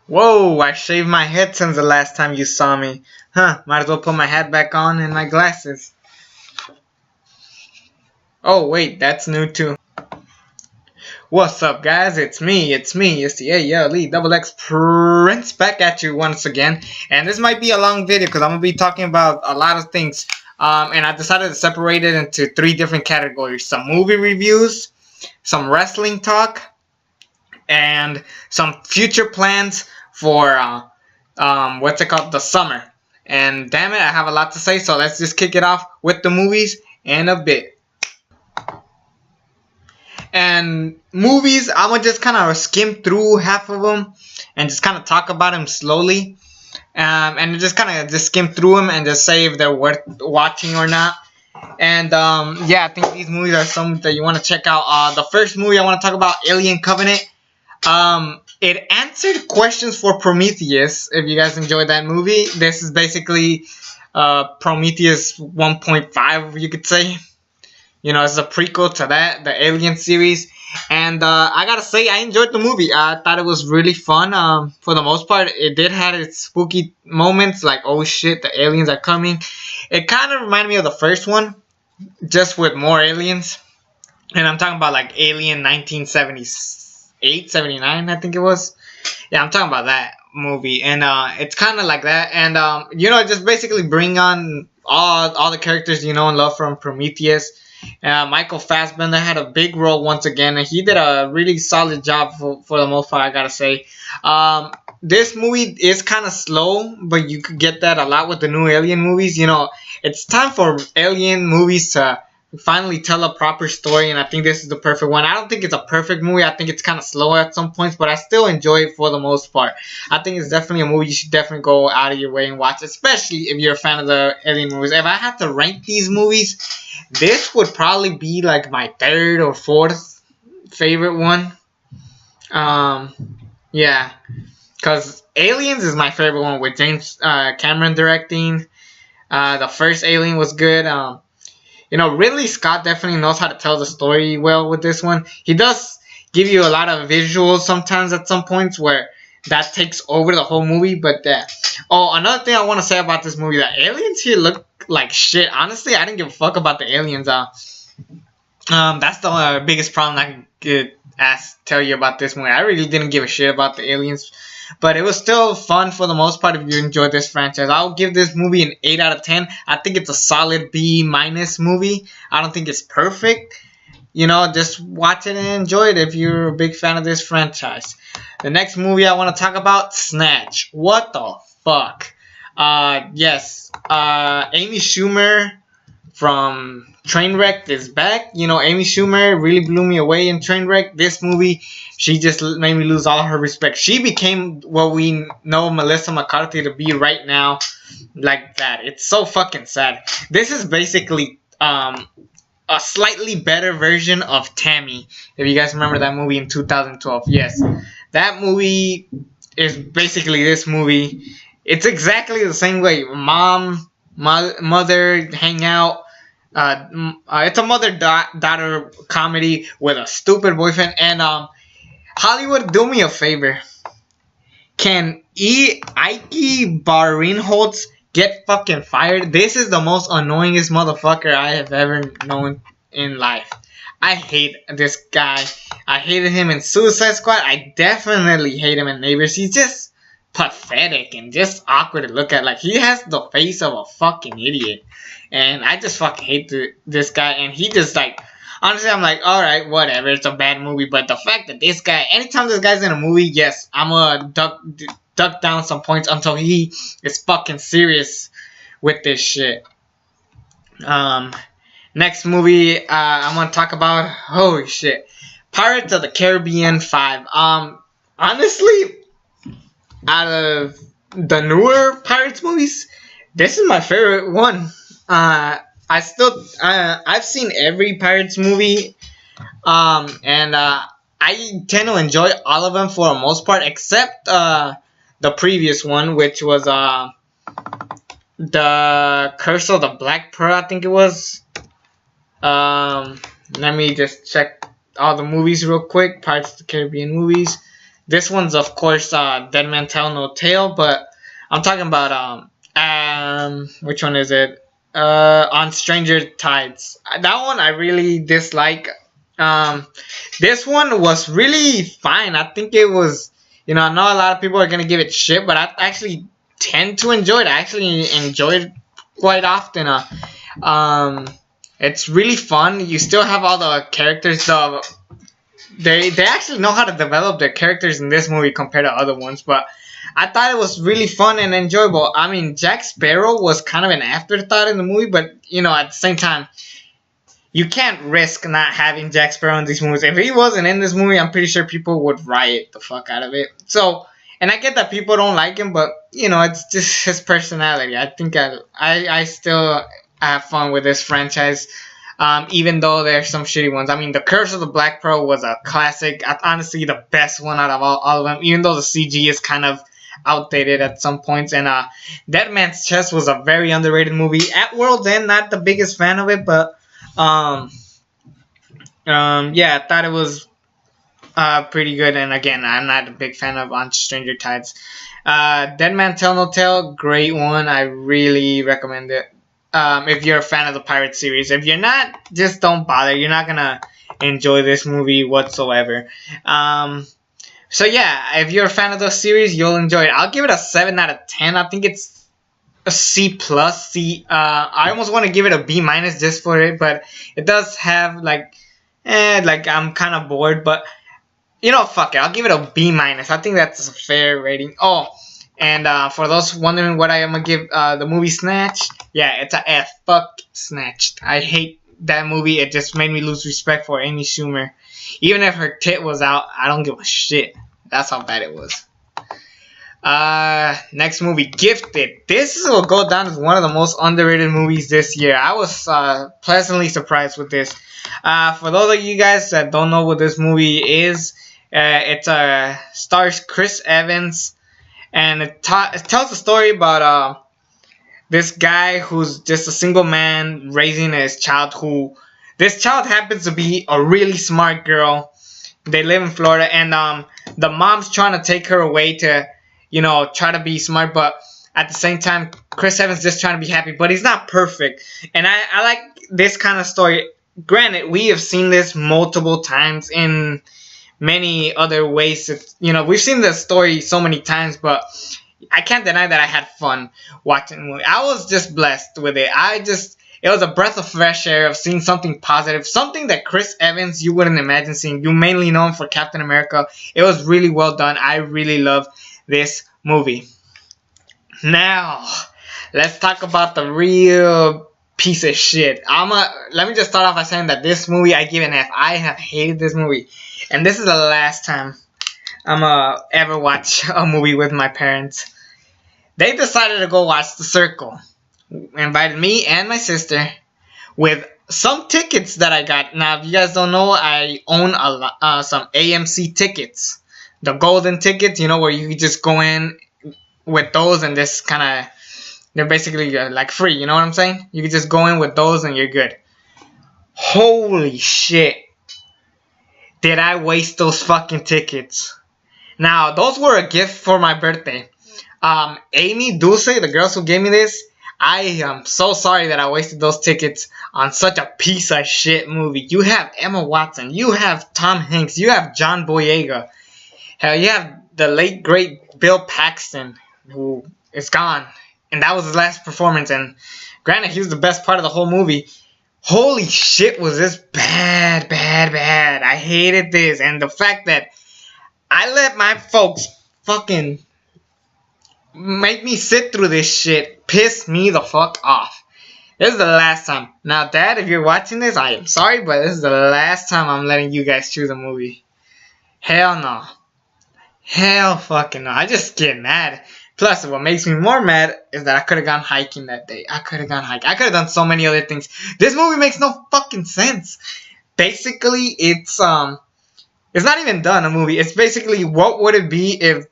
Whoa, I shaved my head since the last time you saw me. Huh, might as well put my hat back on and my glasses. Oh, wait, that's new too. What's up, guys? It's the ALE Double X Prince back at you once again. And this might be a long video because I'm going to be talking about a lot of things. And I decided to separate it into three different categories. Some movie reviews, some wrestling talk, and some future plans for what's it called, the summer. And damn it, I have a lot to say, so let's just kick it off with the movies in a bit. And movies, I'm gonna just kind of skim through half of them and just kind of talk about them slowly, and just kind of just skim through them and just say if they're worth watching or not. And yeah, I think these movies are some that you want to check out. The first movie I want to talk about, Alien Covenant. It answered questions for Prometheus. If you guys enjoyed that movie, this is basically Prometheus 1.5, you could say. You know, it's a prequel to that, the Alien series. And I gotta say, I enjoyed the movie. I thought it was really fun. For the most part, it did have its spooky moments, like, oh shit, the aliens are coming. It kind of reminded me of the first one, just with more aliens. And I'm talking about like Alien 1978, 79, I think it was. Yeah, I'm talking about that movie. And it's kind of like that. And, you know, just basically bring on all the characters you know and love from Prometheus. Michael Fassbender had a big role once again, and he did a really solid job for the most part, I gotta say. This movie is kind of slow, but you could get that a lot with the new Alien movies. You know, it's time for Alien movies to finally tell a proper story, and I think this is the perfect one. I don't think it's a perfect movie. I think it's kind of slow at some points, but I still enjoy it for the most part. I think it's definitely a movie you should definitely go out of your way and watch, especially if you're a fan of the Alien movies. If I had to rank these movies, this would probably be like my third or fourth favorite one. Yeah, because Aliens is my favorite one with James Cameron directing. The first Alien was good. You know, Ridley Scott definitely knows how to tell the story well with this one. He does give you a lot of visuals sometimes at some points where that takes over the whole movie. But another thing I want to say about this movie, the aliens here look like shit. Honestly, I didn't give a fuck about the aliens. That's the biggest problem I could tell you about this movie. I really didn't give a shit about the aliens. But it was still fun for the most part if you enjoyed this franchise. I'll give this movie an 8 out of 10. I think it's a solid B- movie. I don't think it's perfect. You know, just watch it and enjoy it if you're a big fan of this franchise. The next movie I want to talk about, Snatched. What the fuck? Yes. Amy Schumer from Trainwreck is back. You know, Amy Schumer really blew me away in Trainwreck. This movie, she just made me lose all her respect. She became what we know Melissa McCarthy to be right now, like that. It's so fucking sad. This is basically a slightly better version of Tammy. If you guys remember that movie in 2012. Yes, that movie is basically this movie. It's exactly the same way. Mother hang out. It's a mother-daughter comedy with a stupid boyfriend. And Hollywood, do me a favor. Can Ike Barinholtz get fucking fired? This is the most annoyingest motherfucker I have ever known in life. I hate this guy. I hated him in Suicide Squad. I definitely hate him in Neighbors. He's just pathetic and just awkward to look at. Like, he has the face of a fucking idiot. And I just fucking hate this guy. And he just, like, honestly, I'm like, alright, whatever. It's a bad movie. But the fact that this guy, anytime this guy's in a movie, yes, I'm gonna duck down some points until he is fucking serious with this shit. Next movie I'm gonna talk about, holy shit, Pirates of the Caribbean 5. Honestly, out of the newer Pirates movies, this is my favorite one. I've seen every Pirates movie, and I tend to enjoy all of them for the most part, except the previous one, which was the Curse of the Black Pearl, I think it was. Let me just check all the movies real quick. Pirates of the Caribbean movies. This one's of course Dead Man Tell No Tale, but I'm talking about which one is it? On Stranger Tides. That one I really dislike. This one was really fine. I think it was, you know, I know a lot of people are gonna give it shit, but I actually tend to enjoy it. I actually enjoy it quite often. It's really fun. You still have all the characters. They actually know how to develop their characters in this movie compared to other ones, but I thought it was really fun and enjoyable. I mean, Jack Sparrow was kind of an afterthought in the movie, but you know, at the same time, you can't risk not having Jack Sparrow in these movies. If he wasn't in this movie, I'm pretty sure people would riot the fuck out of it. So, and I get that people don't like him, but you know, it's just his personality. I think I still have fun with this franchise. Even though there's some shitty ones. I mean, The Curse of the Black Pearl was a classic. Honestly, the best one out of all of them. Even though the CG is kind of outdated at some points. And Dead Man's Chest was a very underrated movie. At World's End, not the biggest fan of it, but yeah, I thought it was pretty good. And again, I'm not a big fan of On Stranger Tides. Dead Man Tell No Tale, great one. I really recommend it. If you're a fan of the Pirate series. If you're not, just don't bother. You're not gonna enjoy this movie whatsoever. So yeah, if you're a fan of the series, you'll enjoy it. I'll give it a 7 out of 10. I think it's a C plus. I almost want to give it a B minus just for it, but it does have like I'm kind of bored. But you know, fuck it. I'll give it a B minus. I think that's a fair rating. Oh. And for those wondering what I am going to give the movie Snatched, yeah, it's a F. Fuck Snatched. I hate that movie. It just made me lose respect for Amy Schumer. Even if her tit was out, I don't give a shit. That's how bad it was. Next movie, Gifted. This will go down as one of the most underrated movies this year. I was pleasantly surprised with this. For those of you guys that don't know what this movie is, it stars Chris Evans. And it tells a story about this guy who's just a single man raising his child. This child happens to be a really smart girl. They live in Florida, and the mom's trying to take her away to, you know, try to be smart. But at the same time, Chris Evans just trying to be happy, but he's not perfect. And I like this kind of story. Granted, we have seen this multiple times in many other ways. You know, we've seen this story so many times, but I can't deny that I had fun watching the movie. I was just blessed with it. It was a breath of fresh air of seeing something positive, something that Chris Evans, you wouldn't imagine seeing. You mainly know him for Captain America. It was really well done. I really love this movie. Now, let's talk about the real piece of shit. Let me just start off by saying that this movie I give an F. I have hated this movie. And this is the last time I'm ever watch a movie with my parents. They decided to go watch The Circle. Invited me and my sister with some tickets that I got. Now, if you guys don't know, I own some AMC tickets. The golden tickets, you know, where you just go in with those and just kind of, they're basically like free, you know what I'm saying? You can just go in with those and you're good. Holy shit. Did I waste those fucking tickets? Now, those were a gift for my birthday. Amy, Dulce, the girls who gave me this, I am so sorry that I wasted those tickets on such a piece of shit movie. You have Emma Watson, you have Tom Hanks, you have John Boyega. Hell, you have the late, great Bill Paxton, who is gone. And that was his last performance. And granted, he was the best part of the whole movie. Holy shit, was this bad, bad, bad. I hated this. And the fact that I let my folks fucking make me sit through this shit pissed me the fuck off. This is the last time. Now, Dad, if you're watching this, I am sorry, but this is the last time I'm letting you guys choose a movie. Hell no. Hell fucking no. I just get mad. Plus, what makes me more mad is that I could have gone hiking that day. I could have done so many other things. This movie makes no fucking sense. Basically, it's not even done a movie. It's basically what would it be if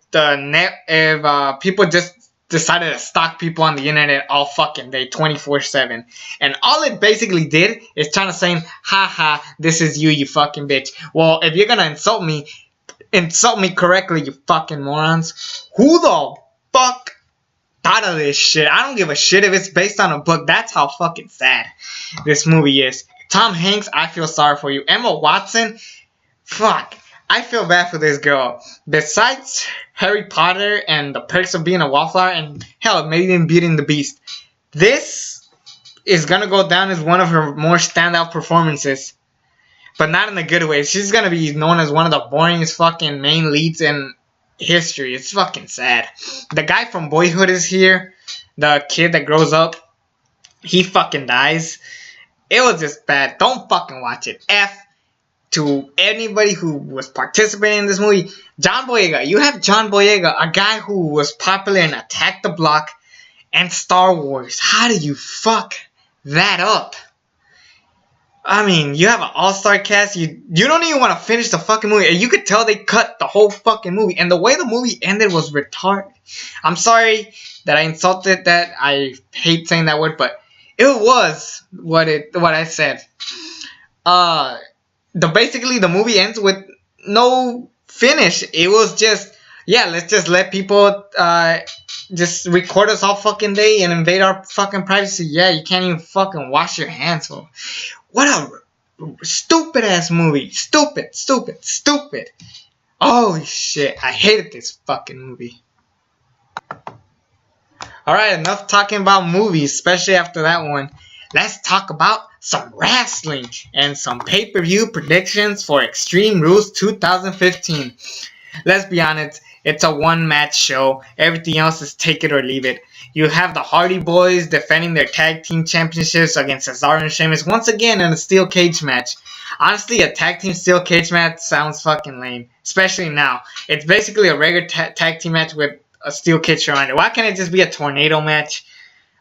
people just decided to stalk people on the internet all fucking day, 24/7. And all it basically did is trying to say, haha, this is you fucking bitch. Well, if you're gonna insult me, insult me correctly, you fucking morons. Who the fuck thought of this shit? I don't give a shit if it's based on a book. That's how fucking sad this movie is. Tom Hanks, I feel sorry for you. Emma Watson, fuck. I feel bad for this girl. Besides Harry Potter and The Perks of Being a Wallflower and hell, maybe even Beauty and the Beast, this is gonna go down as one of her more standout performances. But not in a good way. She's gonna be known as one of the boringest fucking main leads in history. It's fucking sad. The guy from Boyhood is here. The kid that grows up, he fucking dies. It was just bad. Don't fucking watch it. F to anybody who was participating in this movie. John Boyega. You have John Boyega, a guy who was popular in Attack the Block and Star Wars. How do you fuck that up? I mean, you have an all-star cast. You don't even want to finish the fucking movie. And you could tell they cut the whole fucking movie. And the way the movie ended was retarded. I'm sorry that I insulted that. I hate saying that word, but it was what I said. Basically the movie ends with no finish. It was just, yeah, let's just let people just record us all fucking day and invade our fucking privacy. Yeah, you can't even fucking wash your hands. So what a stupid ass movie. Stupid. Oh shit, I hated this fucking movie. Alright, enough talking about movies, especially after that one. Let's talk about some wrestling and some pay-per-view predictions for Extreme Rules 2015. Let's be honest, it's a one-match show. Everything else is take it or leave it. You have the Hardy Boys defending their tag team championships against Cesaro and Sheamus once again in a steel cage match. Honestly, a tag team steel cage match sounds fucking lame, especially now. It's basically a regular tag team match with a steel cage around it. Why can't it just be a tornado match?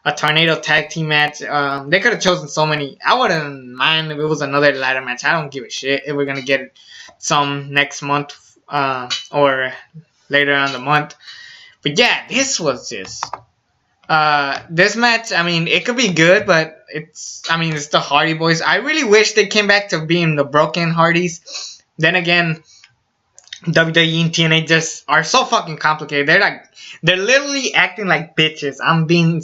A tornado tag team match? They could have chosen so many. I wouldn't mind if it was another ladder match. I don't give a shit if we're gonna get some next month or later on the month. But yeah, this was just this match. I mean, it could be good, but it's the Hardy Boys. I really wish they came back to being the Broken Hardys. Then again, WWE and TNA just are so fucking complicated. They're literally acting like bitches. I'm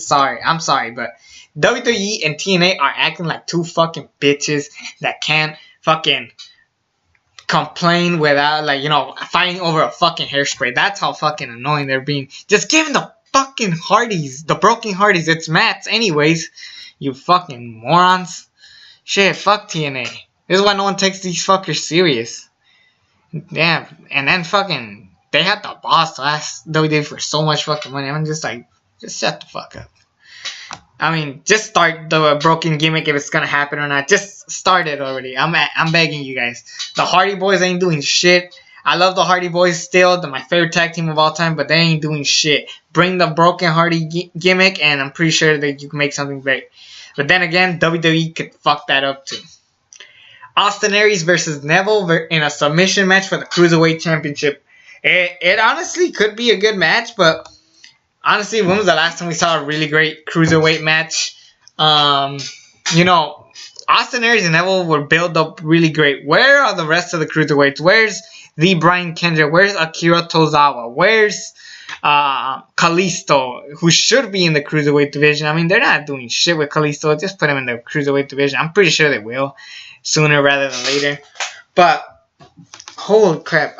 sorry, but WWE and TNA are acting like two fucking bitches that can't fucking complain without, fighting over a fucking hairspray. That's how fucking annoying they're being. Just give the fucking Hardys, the Broken Hardys, its mats anyways. You fucking morons. Shit, fuck TNA. This is why no one takes these fuckers serious. Yeah, and then fucking they had the boss to ask WWE for so much fucking money. I'm just like, just shut the fuck up. I mean, just start the broken gimmick if it's gonna happen or not. Just start it already. I'm begging you guys. The Hardy Boys ain't doing shit. I love the Hardy Boys still. They're my favorite tag team of all time, but they ain't doing shit. Bring the broken Hardy gimmick, and I'm pretty sure that you can make something great. But then again, WWE could fuck that up too. Austin Aries versus Neville in a submission match for the Cruiserweight Championship. It honestly could be a good match, but honestly, when was the last time we saw a really great Cruiserweight match? Austin Aries and Neville were built up really great. Where are the rest of the Cruiserweights? Where's the Brian Kendrick? Where's Akira Tozawa? Where's Kalisto, who should be in the Cruiserweight division? I mean, they're not doing shit with Kalisto. Just put him in the Cruiserweight division. I'm pretty sure they will. Sooner rather than later. But holy crap.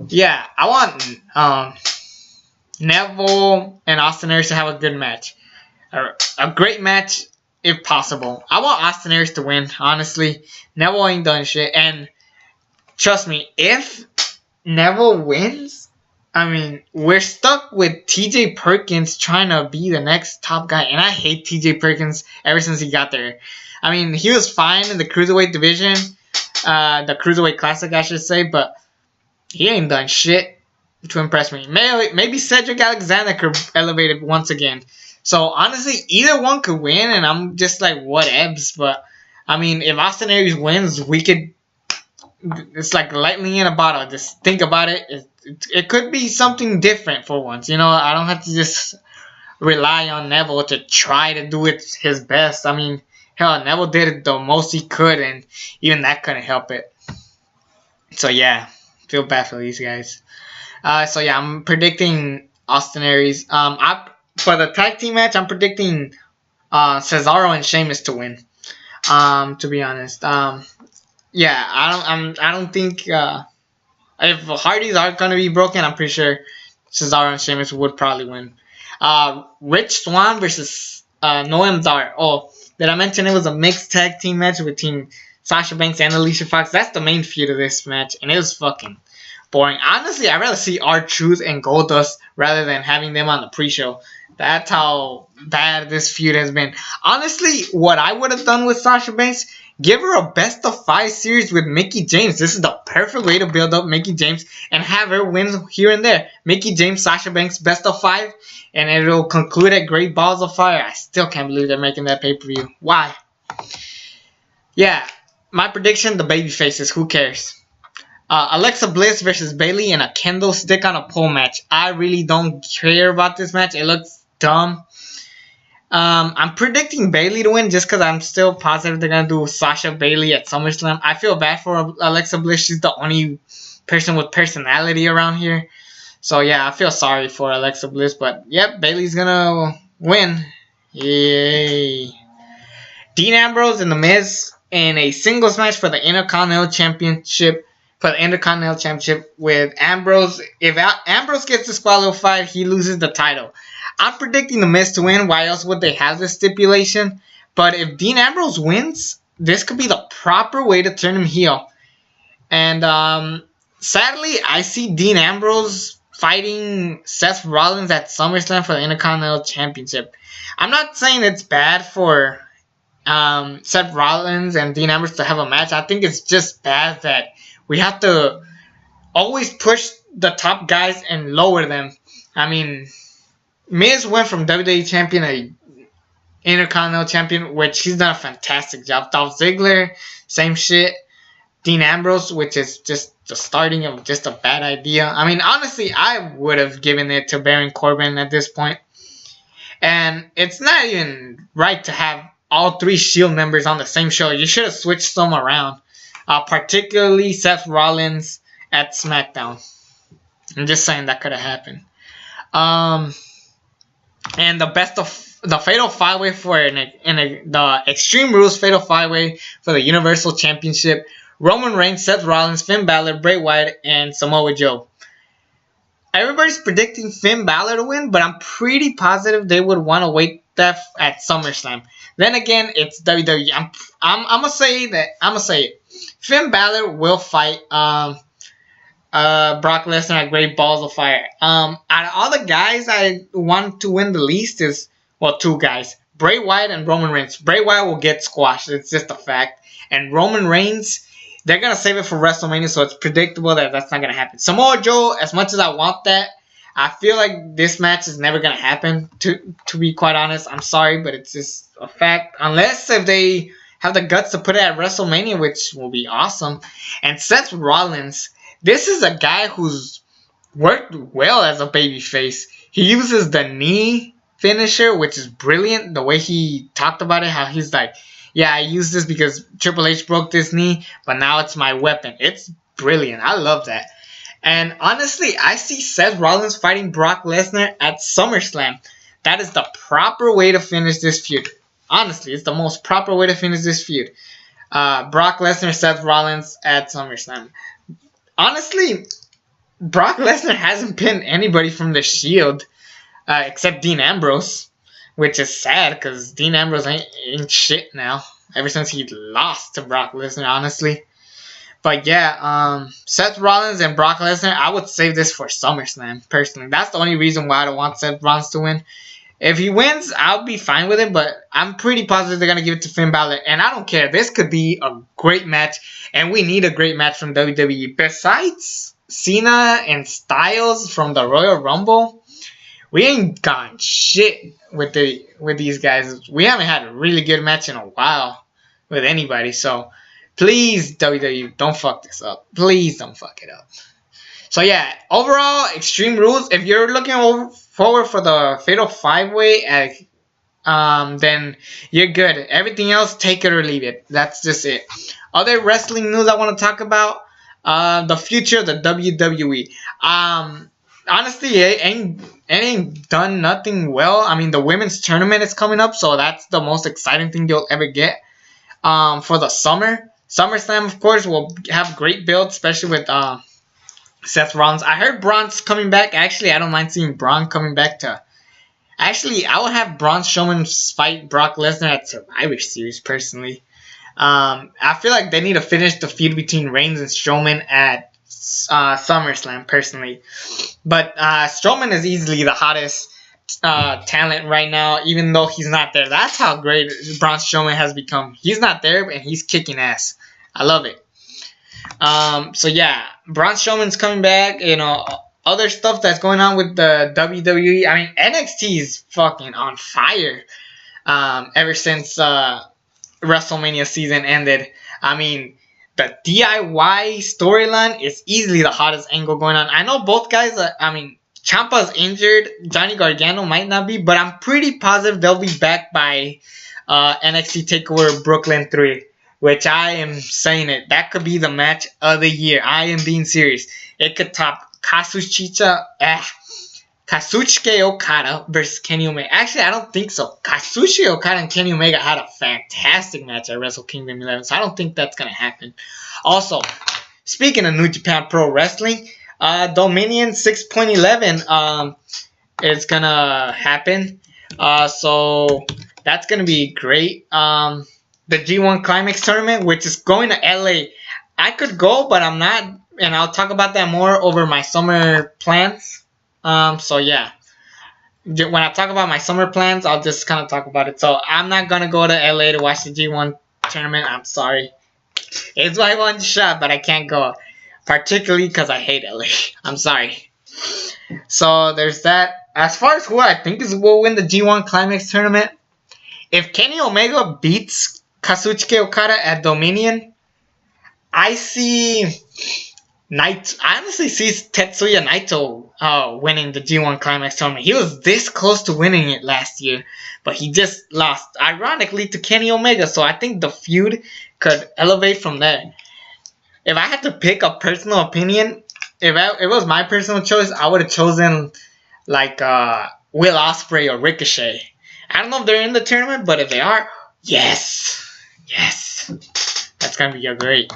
Yeah, I want Neville and Austin Aries to have a good match. A great match if possible. I want Austin Aries to win, honestly. Neville ain't done shit. And trust me, if Neville wins, I mean, we're stuck with TJ Perkins trying to be the next top guy. And I hate TJ Perkins ever since he got there. I mean, he was fine in the Cruiserweight division, the Cruiserweight Classic, I should say, but he ain't done shit to impress me. Maybe Cedric Alexander could elevate it once again. So, honestly, either one could win, and I'm just like, whatevs. But, I mean, if Austin Aries wins, it's like lightning in a bottle. Just think about it. It could be something different for once. I don't have to just rely on Neville to try to do it his best. I mean, hell, Neville did it the most he could, and even that couldn't help it. So, yeah. Feel bad for these guys. So yeah, I'm predicting Austin Aries. For the tag team match, I'm predicting Cesaro and Sheamus to win. To be honest. Yeah, I don't think if Hardys are gonna be broken, I'm pretty sure Cesaro and Sheamus would probably win. Rich Swann versus Noam Dar. Oh, did I mention it was a mixed tag team match between Sasha Banks and Alicia Fox? That's the main feud of this match, and it was fucking boring. Honestly, I'd rather see R-Truth and Goldust rather than having them on the pre-show. That's how bad this feud has been. Honestly, what I would have done with Sasha Banks, give her a best of 5 series with Mickie James. This is the perfect way to build up Mickie James and have her win here and there. Mickie James, Sasha Banks, best of 5, and it'll conclude at Great Balls of Fire. I still can't believe they're making that pay-per-view. Why? Yeah, my prediction, the baby faces. Who cares? Alexa Bliss versus Bayley in a kendo stick on a pole match. I really don't care about this match. It looks dumb. I'm predicting Bayley to win just because I'm still positive they're going to do Sasha Bayley at SummerSlam. I feel bad for Alexa Bliss. She's the only person with personality around here. So yeah, I feel sorry for Alexa Bliss. But yep, Bayley's going to win. Yay. Dean Ambrose and The Miz in a singles match for the Intercontinental Championship. With Ambrose. If Ambrose gets disqualified, he loses the title. I'm predicting The Miz to win. Why else would they have this stipulation? But if Dean Ambrose wins, this could be the proper way to turn him heel. And sadly, I see Dean Ambrose fighting Seth Rollins at SummerSlam for the Intercontinental Championship. I'm not saying it's bad for Seth Rollins and Dean Ambrose to have a match. I think it's just bad that we have to always push the top guys and lower them. I mean, Miz went from WWE Champion to Intercontinental Champion, which he's done a fantastic job. Dolph Ziggler, same shit. Dean Ambrose, which is just the starting of just a bad idea. I mean, honestly, I would have given it to Baron Corbin at this point. And it's not even right to have all 3 Shield members on the same show. You should have switched them around. Particularly Seth Rollins at SmackDown. I'm just saying that could have happened. And the Fatal 5-Way for the Extreme Rules Fatal 5-Way for the Universal Championship. Roman Reigns, Seth Rollins, Finn Balor, Bray Wyatt, and Samoa Joe. Everybody's predicting Finn Balor to win, but I'm pretty positive they would want to wait that at SummerSlam. Then again, it's WWE. I'm gonna say it. Finn Balor will fight Brock Lesnar at Great Balls of Fire. Out of all the guys I want to win the least is, well, 2 guys. Bray Wyatt and Roman Reigns. Bray Wyatt will get squashed. It's just a fact. And Roman Reigns, they're going to save it for WrestleMania, so it's predictable that that's not going to happen. Samoa Joe, as much as I want that, I feel like this match is never going to happen, to be quite honest. I'm sorry, but it's just a fact. Unless if they have the guts to put it at WrestleMania, which will be awesome. And Seth Rollins, this is a guy who's worked well as a babyface. He uses the knee finisher, which is brilliant. The way he talked about it, how he's like, yeah, I use this because Triple H broke this knee, but now it's my weapon. It's brilliant. I love that. And honestly, I see Seth Rollins fighting Brock Lesnar at SummerSlam. That is the proper way to finish this feud. Honestly, it's the most proper way to finish this feud. Brock Lesnar, Seth Rollins at SummerSlam. Honestly, Brock Lesnar hasn't pinned anybody from the Shield except Dean Ambrose, which is sad because Dean Ambrose ain't shit now ever since he lost to Brock Lesnar, honestly. But yeah, Seth Rollins and Brock Lesnar, I would save this for SummerSlam, personally. That's the only reason why I don't want Seth Rollins to win. If he wins, I'll be fine with it, but I'm pretty positive they're going to give it to Finn Balor. And I don't care. This could be a great match, and we need a great match from WWE. Besides Cena and Styles from the Royal Rumble, we ain't gotten shit with these guys. We haven't had a really good match in a while with anybody. So please, WWE, don't fuck this up. Please don't fuck it up. So yeah, overall, Extreme Rules. If you're looking forward for the Fatal 5-Way, then you're good. Everything else, take it or leave it. That's just it. Other wrestling news I want to talk about. The future of the WWE. Honestly, it ain't done nothing well. I mean, the women's tournament is coming up, so that's the most exciting thing you'll ever get. For the SummerSlam, of course, will have great build, especially with Seth Rollins. I heard Braun's coming back. Actually, I don't mind seeing Braun coming back to. Actually, I will have Braun Strowman fight Brock Lesnar at Survivor Series, personally. I feel like they need to finish the feud between Reigns and Strowman at SummerSlam, personally. But Strowman is easily the hottest talent right now, even though he's not there. That's how great Braun Strowman has become. He's not there, and he's kicking ass. I love it. So yeah, Braun Strowman's coming back. Other stuff that's going on with the WWE. I mean, NXT is fucking on fire. Ever since WrestleMania season ended. I mean, the DIY storyline is easily the hottest angle going on. I know both guys. Ciampa's injured. Johnny Gargano might not be, but I'm pretty positive they'll be back by NXT TakeOver Brooklyn 3. Which I am saying it. That could be the match of the year. I am being serious. It could top Kazuchika Okada versus Kenny Omega. Actually, I don't think so. Kazuchika Okada and Kenny Omega had a fantastic match at Wrestle Kingdom 11, so I don't think that's going to happen. Also, speaking of New Japan Pro Wrestling, Dominion 6.11 is going to happen. So that's going to be great. The G1 Climax Tournament, which is going to LA. I could go, but I'm not, and I'll talk about that more over my summer plans. So yeah, when I talk about my summer plans, I'll just kind of talk about it. So I'm not gonna go to LA to watch the G1 tournament. I'm sorry. It's my one shot, but I can't go, particularly because I hate LA. I'm sorry. So there's that. As far as who I think will win the G1 Climax Tournament, if Kenny Omega beats Kazuchika Okada at Dominion, I honestly see Tetsuya Naito winning the G1 Climax Tournament. He was this close to winning it last year, but he just lost, ironically, to Kenny Omega. So I think the feud could elevate from there. If I had to pick a personal opinion, if it was my personal choice, I would have chosen like Will Ospreay or Ricochet. I don't know if they're in the tournament, but if they are, yes, that's gonna be great.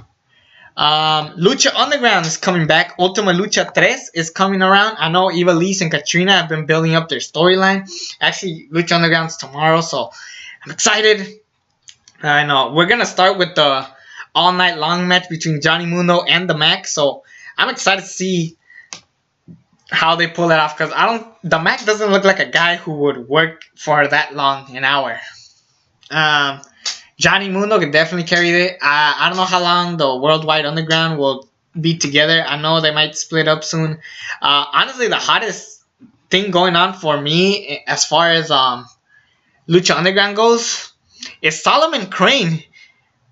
Lucha Underground is coming back. Ultima Lucha 3 is coming around. I know Eva Lise and Katrina have been building up their storyline. Actually, Lucha Underground's tomorrow, so I'm excited. I know. We're gonna start with the all night long match between Johnny Mundo and the Mac, so I'm excited to see how they pull that off, because the Mac doesn't look like a guy who would work for that long, an hour. Johnny Mundo could definitely carry it. I don't know how long the Worldwide Underground will be together. I know they might split up soon. Honestly, the hottest thing going on for me as far as Lucha Underground goes is Solomon Crane.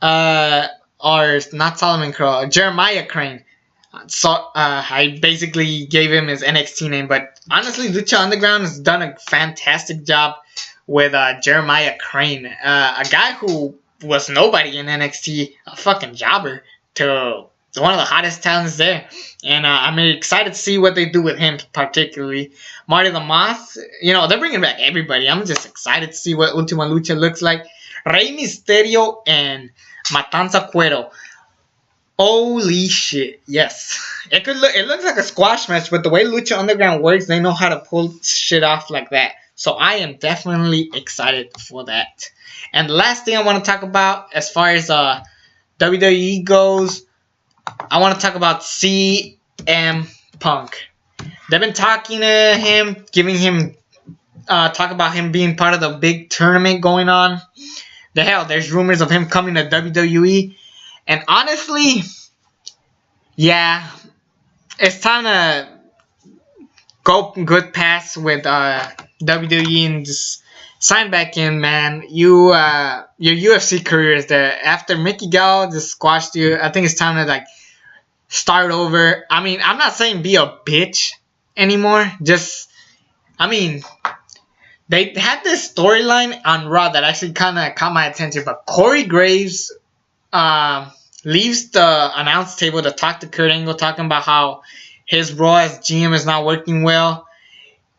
Or not Solomon Crane, Jeremiah Crane. So I basically gave him his NXT name, but honestly, Lucha Underground has done a fantastic job with Jeremiah Crane, a guy who was nobody in NXT, a fucking jobber, to one of the hottest talents there. And I'm excited to see what they do with him, particularly. Marty the Moth, they're bringing back everybody. I'm just excited to see what Ultima Lucha looks like. Rey Mysterio and Matanza Cuero. Holy shit, yes. It looks like a squash match, but the way Lucha Underground works, they know how to pull shit off like that. So I am definitely excited for that. And the last thing I want to talk about as far as WWE goes, I want to talk about CM Punk. They've been talking to him, giving him talk about him being part of the big tournament going on. There's rumors of him coming to WWE. And honestly, yeah, it's time to go good pass with WWE and just sign back in, man. Your UFC career is there. After Mickey Gall just squashed you, I think it's time to start over. I mean, I'm not saying be a bitch anymore. They had this storyline on Raw that actually kind of caught my attention. But Corey Graves leaves the announce table to talk to Kurt Angle, talking about how his role as GM is not working well.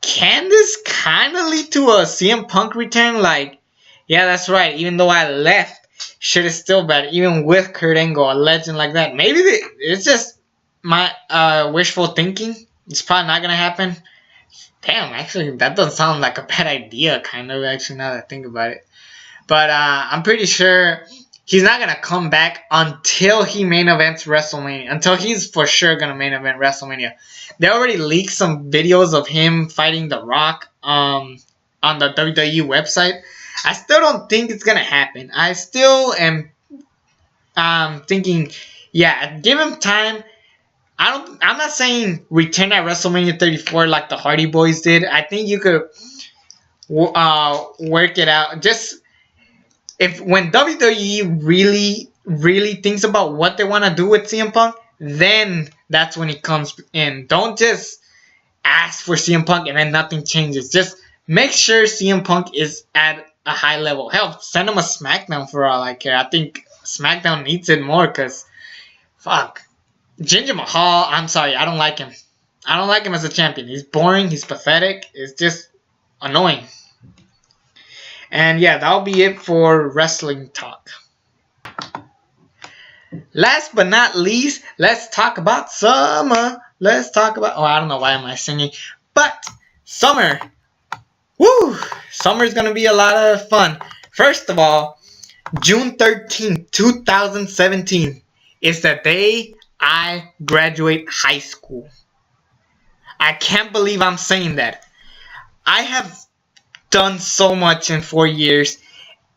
Can this kind of lead to a CM Punk return? Like, yeah, that's right. Even though I left, shit is still bad. Even with Kurt Angle, a legend like that. Maybe it's just my wishful thinking. It's probably not gonna happen. Damn, actually, that doesn't sound like a bad idea, kind of, actually, now that I think about it. But I'm pretty sure he's not going to come back until he main events WrestleMania. Until he's for sure going to main event WrestleMania. They already leaked some videos of him fighting The Rock on the WWE website. I still don't think it's going to happen. I still am thinking, yeah, give him time. I'm not saying return at WrestleMania 34 like the Hardy Boys did. I think you could work it out. Just if when WWE really thinks about what they want to do with CM Punk, then that's when he comes in. Don't just ask for CM Punk and then nothing changes. Just make sure CM Punk is at a high level. Hell, send him a SmackDown for all I care. I think SmackDown needs it more because, fuck. Jinder Mahal, I'm sorry, I don't like him. I don't like him as a champion. He's boring, he's pathetic, it's just annoying. And yeah, that'll be it for wrestling talk. Last but not least, let's talk about summer. Let's talk about, I don't know why am I singing, but summer. Woo! Summer's gonna be a lot of fun. First of all, June 13th, 2017 is the day I graduate high school. I can't believe I'm saying that. I have done so much in 4 years,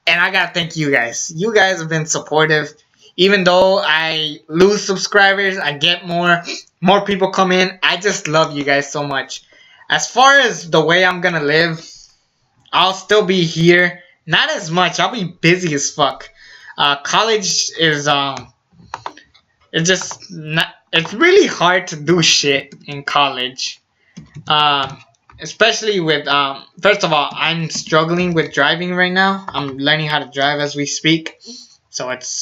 and I gotta thank you guys. You guys have been supportive. Even though I lose subscribers, I get more people come in. I just love you guys so much. As far as the way I'm gonna live, I'll still be here. Not as much. I'll be busy as fuck. College is it's just not. It's really hard to do shit in college. Especially with first of all, I'm struggling with driving right now. I'm learning how to drive as we speak. So it's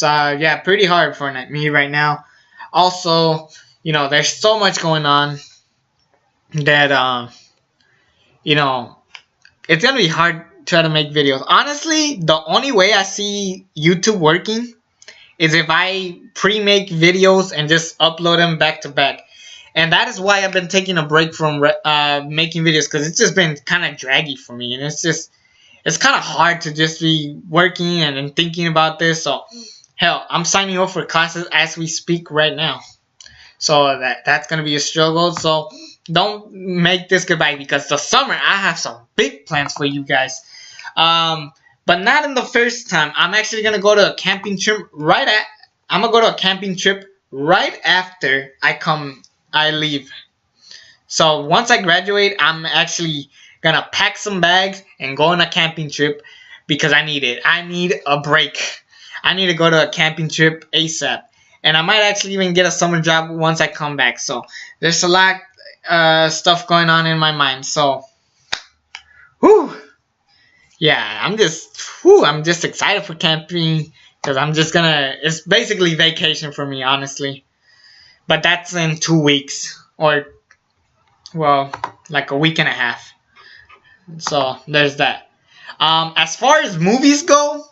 pretty hard for me right now. Also, there's so much going on that it's gonna be hard to try to make videos. Honestly, the only way I see YouTube working is if I pre-make videos and just upload them back to back. And that is why I've been taking a break from making videos, because it's just been kind of draggy for me. And it's kind of hard to just be working and thinking about this. So, hell, I'm signing up for classes as we speak right now. So that's going to be a struggle. So don't make this goodbye, because the summer I have some big plans for you guys. But not in the first time. I'm actually gonna go to a camping trip right after I leave. So once I graduate, I'm actually gonna pack some bags and go on a camping trip, because I need it. I need a break. I need to go to a camping trip ASAP. And I might actually even get a summer job once I come back. So there's a lot stuff going on in my mind. So whew. Yeah, I'm just excited for camping, because it's basically vacation for me, honestly. But that's in 2 weeks, or, well, like a week and a half. So, there's that. As far as movies go,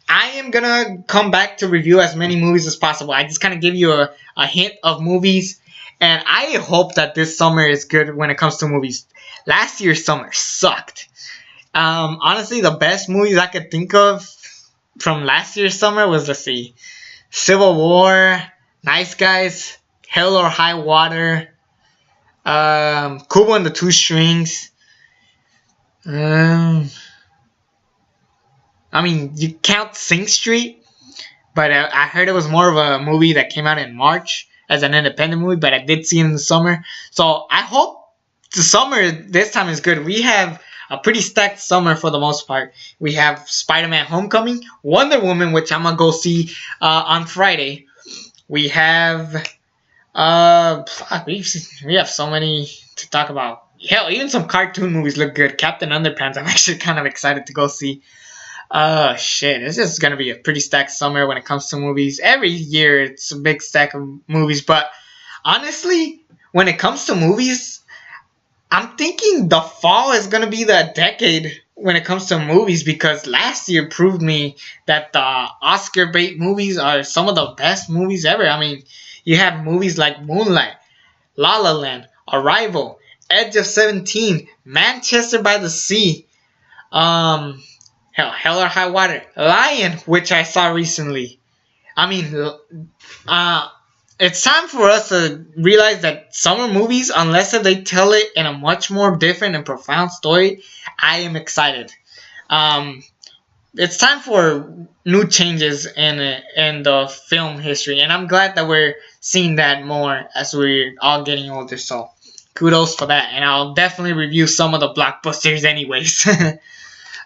I am gonna come back to review as many movies as possible. I just kind of give you a hint of movies, and I hope that this summer is good when it comes to movies. Last year's summer sucked. Honestly, the best movies I could think of from last year's summer was, let's see, Civil War, Nice Guys, Hell or High Water, Kubo and the Two Strings. I mean, you count Sing Street, but I heard it was more of a movie that came out in March as an independent movie, but I did see it in the summer. So I hope the summer this time is good. We have a pretty stacked summer for the most part. We have Spider-Man Homecoming, Wonder Woman, which I'm gonna go see on Friday. We have we have so many to talk about. Hell, even some cartoon movies look good. Captain Underpants, I'm actually kind of excited to go see. Oh shit, it's just gonna be a pretty stacked summer when it comes to movies. Every year it's a big stack of movies, but honestly, when it comes to movies, I'm thinking the fall is gonna be the decade when it comes to movies because last year proved me that the Oscar bait movies are some of the best movies ever. I mean, you have movies like Moonlight, La La Land, Arrival, Edge of 17, Manchester by the Sea, um, Hell or High Water, Lion, which I saw recently. I mean, uh, it's time for us to realize that summer movies, unless if they tell it in a much more different and profound story, I am excited. Um, it's time for new changes in the film history, and I'm glad that we're seeing that more as we're all getting older. So, kudos for that, and I'll definitely review some of the blockbusters, anyways.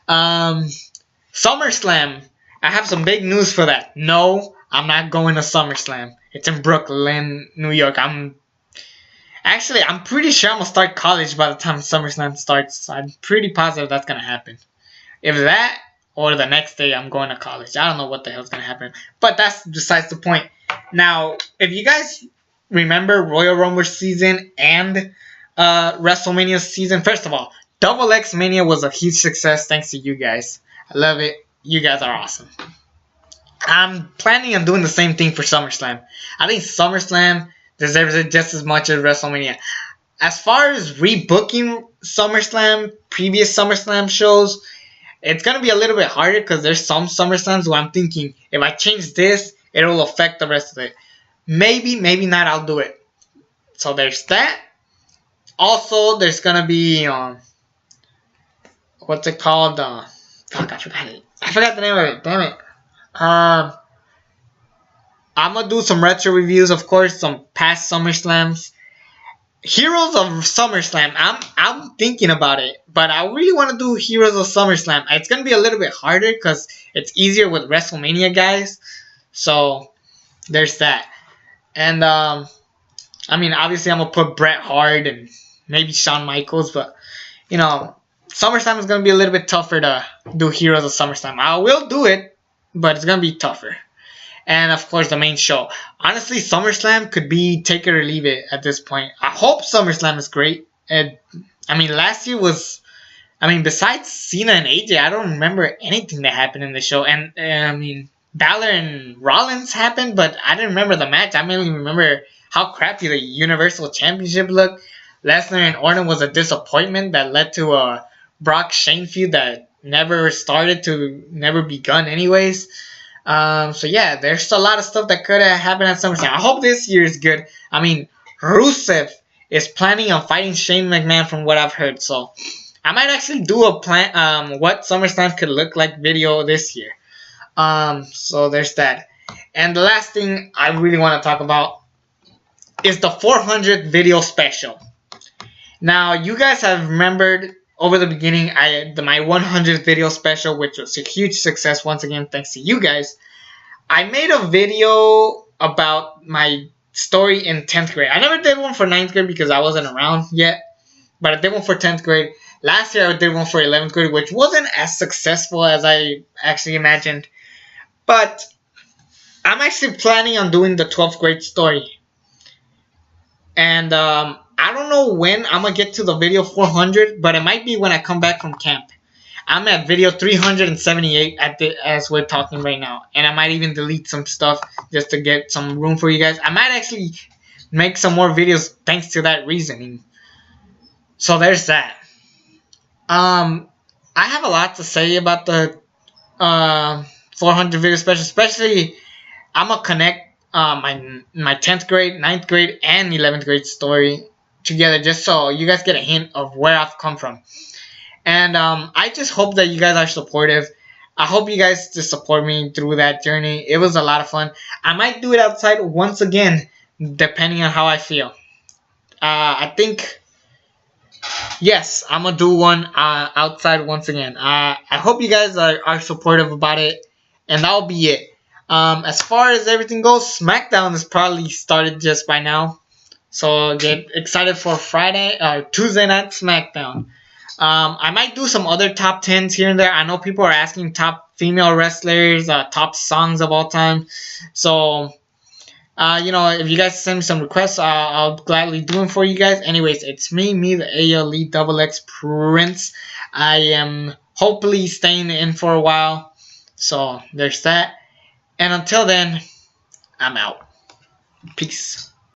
um, SummerSlam. I have some big news for that. No, I'm not going to SummerSlam. It's in Brooklyn, New York. I'm pretty sure I'm gonna start college by the time SummerSlam starts. I'm pretty positive that's gonna happen. If that or the next day I'm going to college. I don't know what the hell's gonna happen. But that's besides the point. Now, if you guys remember Royal Rumble season and WrestleMania season, first of all, Double X Mania was a huge success thanks to you guys. I love it. You guys are awesome. I'm planning on doing the same thing for SummerSlam. I think SummerSlam deserves it just as much as WrestleMania. As far as rebooking SummerSlam, previous SummerSlam shows, it's going to be a little bit harder because there's some SummerSlams where I'm thinking, if I change this, it will affect the rest of it. Maybe, maybe not, I'll do it. So there's that. Also, there's going to be, what's it called? Fuck, I forgot it. I forgot the name of it. Damn it. I'm gonna do some retro reviews, of course, some past SummerSlams. Heroes of SummerSlam. I'm thinking about it, but I really want to do Heroes of SummerSlam. It's gonna be a little bit harder because it's easier with WrestleMania guys. So there's that. And I mean, obviously, I'm gonna put Bret Hart and maybe Shawn Michaels, but you know, SummerSlam is gonna be a little bit tougher to do Heroes of SummerSlam. I will do it, but it's gonna be tougher. And of course, the main show. Honestly, SummerSlam could be take it or leave it at this point. I hope SummerSlam is great. And I mean, last year was. I mean, besides Cena and AJ, I don't remember anything that happened in the show. And I mean, Balor and Rollins happened, but I didn't remember the match. I mainly remember how crappy the Universal Championship looked. Lesnar and Orton was a disappointment that led to a Brock Shane feud that never started to never begun anyways. So yeah, there's a lot of stuff that could have happened at SummerSlam. I hope this year is good. I mean, Rusev is planning on fighting Shane McMahon from what I've heard. So I might actually do a plan what SummerSlam could look like video this year. So there's that. And the last thing I really want to talk about is the 400th video special. Now, you guys have remembered over the beginning, my 100th video special, which was a huge success once again, thanks to you guys. I made a video about my story in 10th grade. I never did one for 9th grade because I wasn't around yet, but I did one for 10th grade. Last year, I did one for 11th grade, which wasn't as successful as I actually imagined. But I'm actually planning on doing the 12th grade story. And I don't know when I'm going to get to the video 400, but it might be when I come back from camp. I'm at video 378 as we're talking right now. And I might even delete some stuff just to get some room for you guys. I might actually make some more videos thanks to that reasoning. So there's that. I have a lot to say about the 400 video special. Especially, I'm going to connect my 10th grade, 9th grade, and 11th grade story together just so you guys get a hint of where I've come from. And I just hope that you guys are supportive. I hope you guys just support me through that journey. It was a lot of fun. I might do it outside once again, depending on how I feel. I think, yes, I'm going to do one outside once again. I hope you guys are supportive about it. And that'll be it. As far as everything goes, SmackDown has probably started just by now. So get excited for Tuesday night SmackDown. I might do some other top 10s here and there. I know people are asking top female wrestlers, top songs of all time. So, if you guys send me some requests, I'll gladly do them for you guys. Anyways, it's me, the ALE Double X Prince. I am hopefully staying in for a while. So, there's that. And until then, I'm out. Peace.